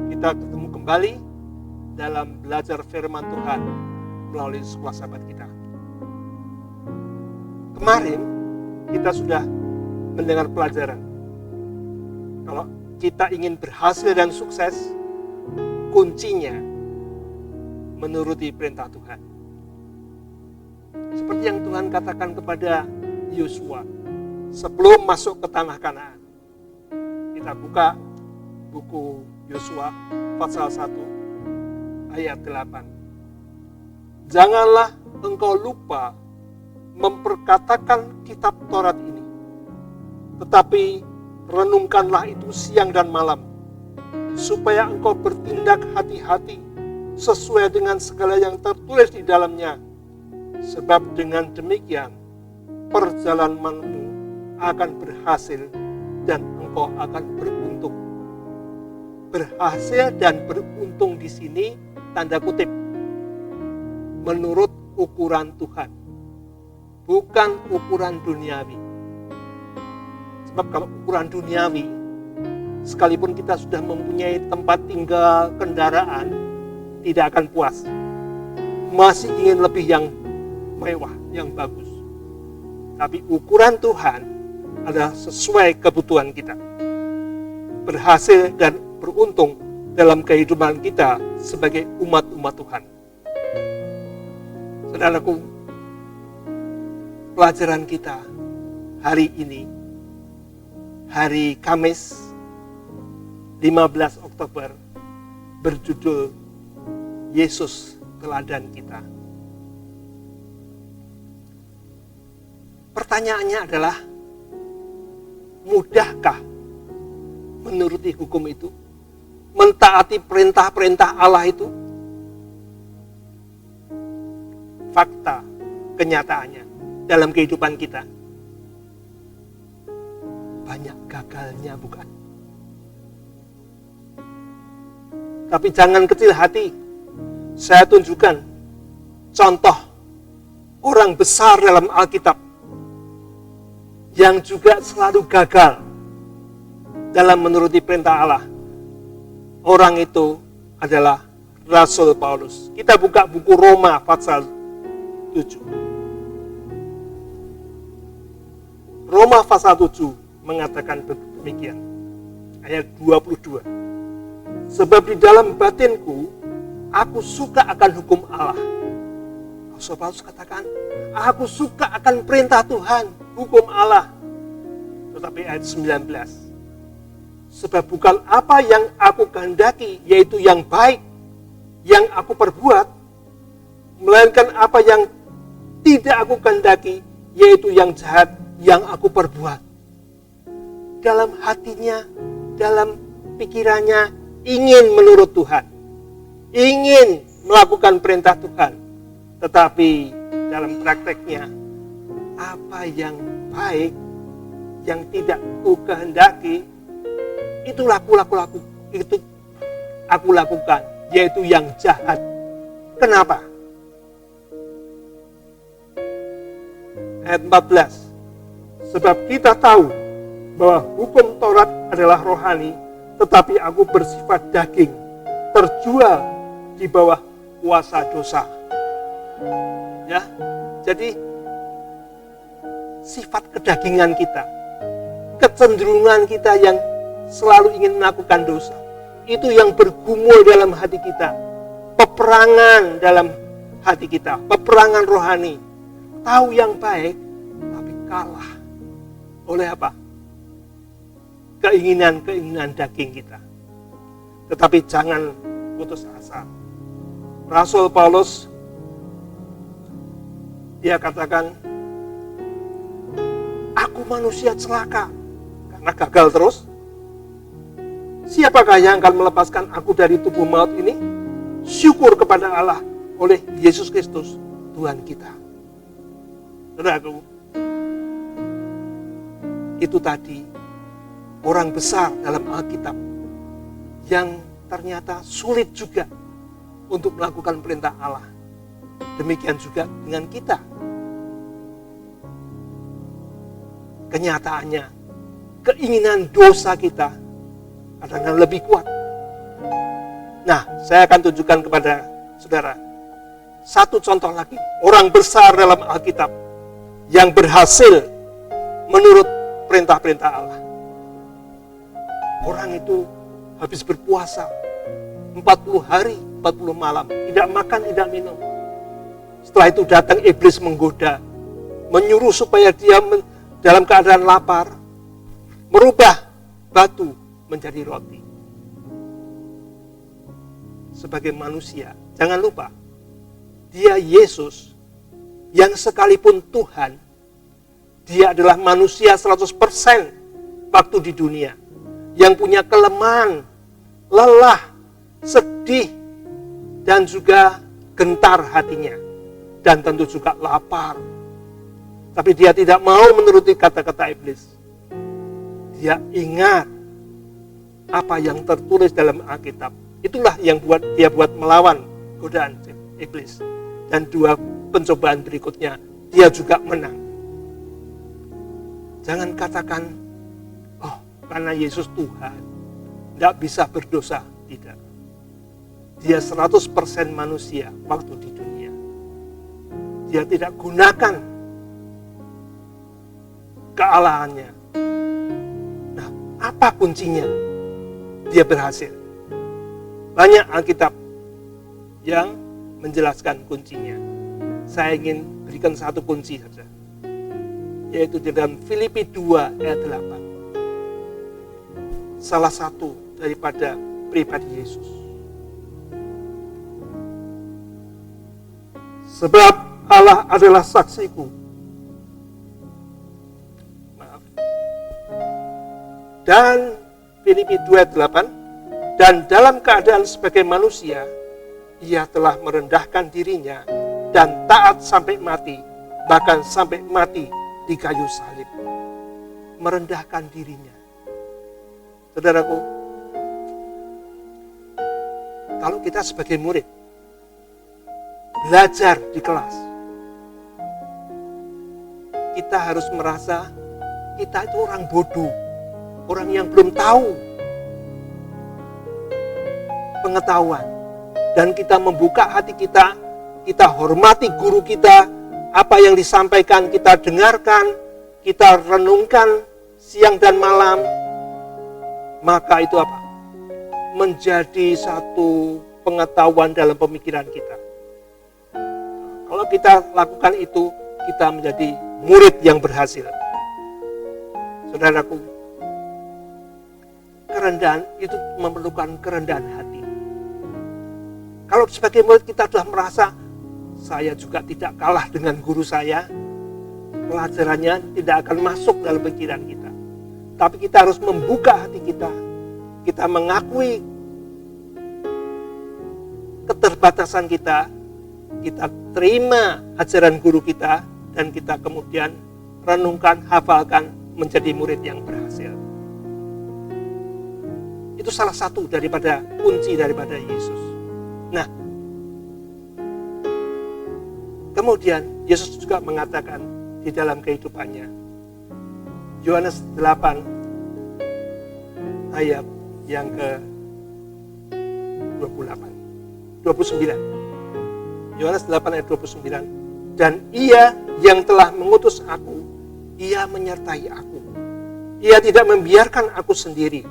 Kita ketemu kembali dalam belajar firman Tuhan melalui sekolah sahabat kita. Kemarin kita sudah mendengar pelajaran. Kalau kita ingin berhasil dan sukses, kuncinya menuruti perintah Tuhan. Seperti yang Tuhan katakan kepada Yosua sebelum masuk ke tanah Kanaan. Kita buka buku Yosua pasal 1 ayat 8. Janganlah engkau lupa memperkatakan kitab Taurat ini, tetapi renungkanlah itu siang dan malam, supaya engkau bertindak hati-hati sesuai dengan segala yang tertulis di dalamnya. Sebab dengan demikian perjalananmu akan berhasil dan engkau akan beruntung. Berhasil dan beruntung di sini tanda kutip, menurut ukuran Tuhan, bukan ukuran duniawi. Sebab kalau ukuran duniawi, sekalipun kita sudah mempunyai tempat tinggal, kendaraan, tidak akan puas. Masih ingin lebih yang mewah, yang bagus. Tapi ukuran Tuhan adalah sesuai kebutuhan kita. Berhasil dan beruntung dalam kehidupan kita sebagai umat-umat Tuhan. Saudaraku, pelajaran kita hari ini, hari Kamis 15 Oktober, berjudul Yesus Teladan Kita. Pertanyaannya adalah, mudahkah menuruti hukum itu? Mentaati perintah-perintah Allah itu? Fakta, kenyataannya dalam kehidupan kita banyak gagalnya, bukan? Tapi jangan kecil hati. Saya tunjukkan contoh orang besar dalam Alkitab yang juga selalu gagal dalam menuruti perintah Allah. Orang itu adalah Rasul Paulus. Kita buka buku Roma pasal 7. Roma pasal 7 mengatakan demikian. Ayat 22. Sebab di dalam batinku aku suka akan hukum Allah. Rasul Paulus katakan, aku suka akan perintah Tuhan, hukum Allah. Tetapi ayat 19. Sebab bukan apa yang aku kehendaki, yaitu yang baik, yang aku perbuat, melainkan apa yang tidak aku kehendaki, yaitu yang jahat, yang aku perbuat. Dalam hatinya, dalam pikirannya, ingin menurut Tuhan, ingin melakukan perintah Tuhan, tetapi dalam prakteknya, apa yang baik, yang tidak ku kehendaki, itu aku lakukan, yaitu yang jahat. Kenapa? Ayat 14. Sebab kita tahu bahwa hukum Taurat adalah rohani, tetapi aku bersifat daging, terjual di bawah kuasa dosa. Ya, jadi sifat kedagingan kita, kecenderungan kita yang selalu ingin melakukan dosa, itu yang bergumul dalam hati kita. Peperangan dalam hati kita, peperangan rohani. Tahu yang baik, tapi kalah oleh apa? Keinginan-keinginan daging kita. Tetapi jangan putus asa. Rasul Paulus, dia katakan, aku manusia celaka karena gagal terus. Siapakah yang akan melepaskan aku dari tubuh maut ini? Syukur kepada Allah oleh Yesus Kristus Tuhan kita. Saudaraku, itu tadi orang besar dalam Alkitab yang ternyata sulit juga untuk melakukan perintah Allah. Demikian juga dengan kita. Kenyataannya, keinginan dosa kita kadang-kadang lebih kuat Nah, saya akan tunjukkan kepada saudara satu contoh lagi, orang besar dalam Alkitab yang berhasil menurut perintah-perintah Allah. Orang itu habis berpuasa 40 hari, 40 malam, tidak makan, tidak minum. Setelah itu datang iblis menggoda, menyuruh supaya dia dalam keadaan lapar, merubah batu menjadi roti. Sebagai manusia, jangan lupa, dia Yesus yang sekalipun Tuhan, dia adalah manusia 100% waktu di dunia, yang punya kelemahan, lelah, sedih, dan juga gentar hatinya, dan tentu juga lapar. Tapi dia tidak mau menuruti kata-kata iblis. Dia ingat apa yang tertulis dalam Alkitab. Itulah yang dia buat melawan godaan iblis. Dan 2 pencobaan berikutnya, dia juga menang. Jangan katakan, oh karena Yesus Tuhan, tidak bisa berdosa. Tidak. Dia 100% manusia waktu di dunia. Dia tidak gunakan kealahannya. Nah, apa kuncinya? Dia berhasil. Banyak Alkitab yang menjelaskan kuncinya. Saya ingin berikan satu kunci saja, yaitu di dalam Filipi 2 ayat 8. Salah satu daripada pribadi Yesus. Sebab Allah adalah saksiku. Maaf. Dan Filipi 2 ayat 8. Dan dalam keadaan sebagai manusia, ia telah merendahkan dirinya dan taat sampai mati, bahkan sampai mati di kayu salib. Merendahkan dirinya. Saudaraku, kalau kita sebagai murid, belajar di kelas, kita harus merasa kita itu orang bodoh, orang yang belum tahu pengetahuan, dan kita membuka hati kita, kita hormati guru kita, apa yang disampaikan kita dengarkan, kita renungkan siang dan malam, maka itu apa? Menjadi satu pengetahuan dalam pemikiran kita. Kalau kita lakukan itu, kita menjadi murid yang berhasil. Saudaraku, kerendahan itu memerlukan kerendahan hati. Kalau sebagai murid kita sudah merasa, saya juga tidak kalah dengan guru saya, pelajarannya tidak akan masuk dalam pikiran kita. Tapi kita harus membuka hati kita. Kita mengakui keterbatasan kita, kita terima ajaran guru kita, dan kita kemudian renungkan, hafalkan, menjadi murid yang berhasil. Itu salah satu daripada kunci daripada Yesus. Nah, kemudian Yesus juga mengatakan di dalam kehidupannya, Yohanes 8 ayat yang ke-29. Yohanes 8 ayat 29. Dan ia yang telah mengutus aku, ia menyertai aku. Ia tidak membiarkan aku sendiri,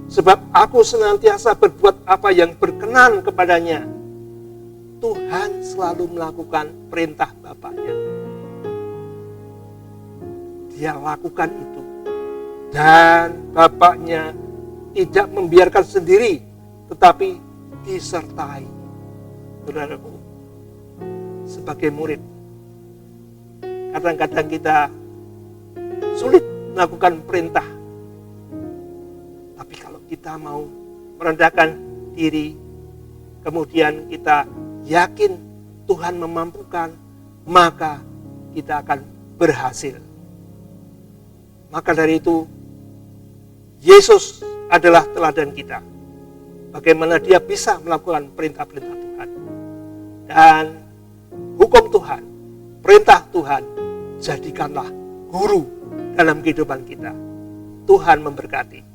sebab aku senantiasa berbuat apa yang berkenan kepadanya. Tuhan selalu melakukan perintah Bapaknya. Dia lakukan itu. Dan Bapaknya tidak membiarkan sendiri, tetapi disertai. Saudaraku, sebagai murid, kadang-kadang kita sulit melakukan perintah. Tapi kalau kita mau merendahkan diri, kemudian kita yakin Tuhan memampukan, maka kita akan berhasil. Maka dari itu, Yesus adalah teladan kita. Bagaimana dia bisa melakukan perintah-perintah Tuhan. Dan hukum Tuhan, perintah Tuhan, jadikanlah guru dalam kehidupan kita. Tuhan memberkati.